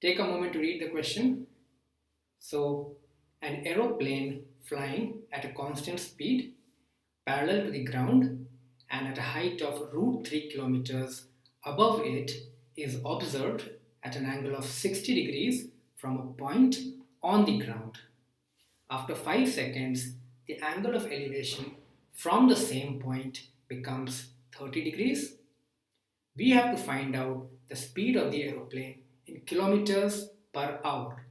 Take a moment to read the question. So, an aeroplane flying at a constant speed parallel to the ground and at a height of root 3 kilometers above it is observed at an angle of 60 degrees from a point on the ground. After 5 seconds, the angle of elevation from the same point becomes 30 degrees. We have to find out the speed of the aeroplane in kilometers per hour.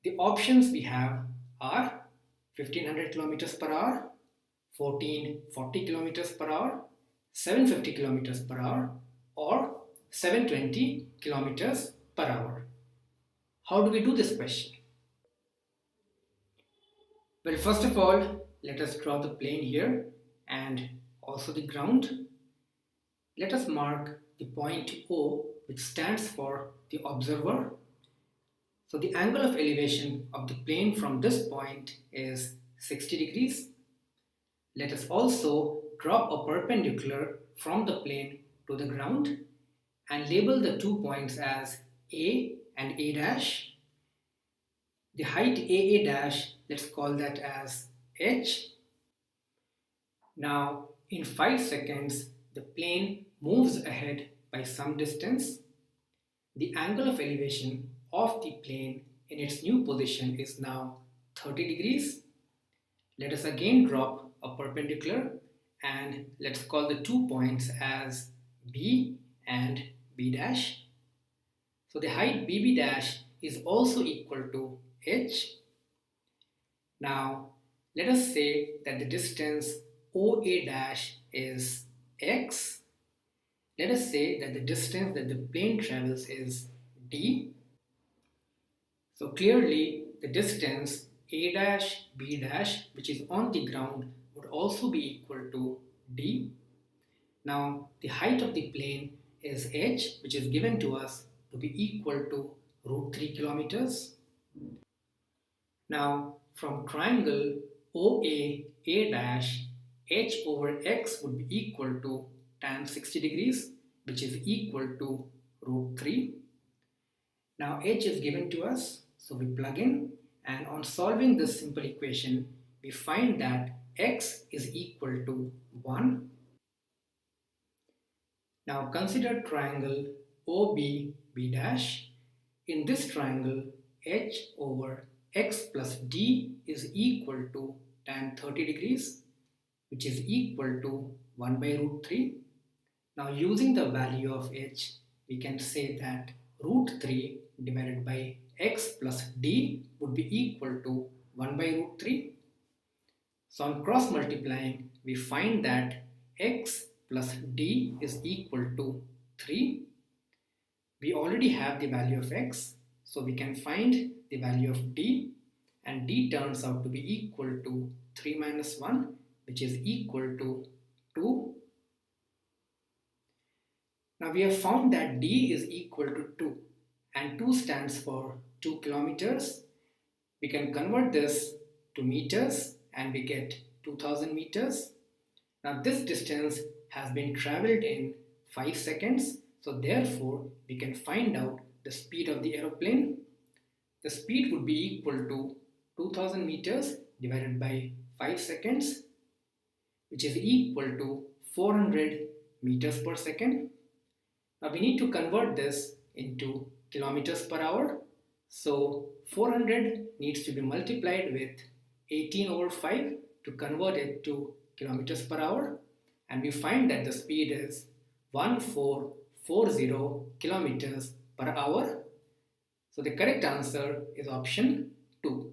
The options we have are 1500 kilometers per hour, 1440 kilometers per hour, 750 kilometers per hour, or 720 kilometers per hour. How do we do this question? Well, first of all, let us draw the plane here and also the ground. Let us mark the point O, which stands for the observer. So the angle of elevation of the plane from this point is 60 degrees. Let us also drop a perpendicular from the plane to the ground and label the 2 points as A and A dash. The height AA dash, let's call that as H. Now in 5 seconds, the plane moves ahead by some distance. The angle of elevation of the plane in its new position is now 30 degrees. Let us again drop a perpendicular and let's call the 2 points as B and B dash. So the height BB dash is also equal to H. Now let us say that the distance OA dash is X. Let us say that the distance that the plane travels is D. So clearly the distance A dash B dash, which is on the ground, would also be equal to D. Now the height of the plane is H, which is given to us to be equal to root 3 kilometers. Now from triangle OA A dash, H over X would be equal to tan 60 degrees, which is equal to root 3. Now H is given to us, so we plug in, and on solving this simple equation, we find that X is equal to 1. Now consider triangle OBB dash. In this triangle, H over X plus D is equal to tan 30 degrees, which is equal to 1 by root 3. Now using the value of H, we can say that root 3 divided by X plus D would be equal to 1 by root 3. So on cross multiplying, we find that X plus D is equal to 3. We already have the value of X, so we can find the value of D, and D turns out to be equal to 3 minus 1, which is equal to 2. Now we have found that D is equal to 2, and 2 stands for 2 kilometers. We can convert this to meters and we get 2000 meters. Now this distance has been traveled in 5 seconds, so therefore we can find out the speed of the aeroplane. The speed would be equal to 2000 meters divided by 5 seconds, which is equal to 400 meters per second. Now we need to convert this into kilometers per hour. So 400 needs to be multiplied with 18 over 5 to convert it to kilometers per hour. And we find that the speed is 1440 kilometers per hour. So the correct answer is option 2.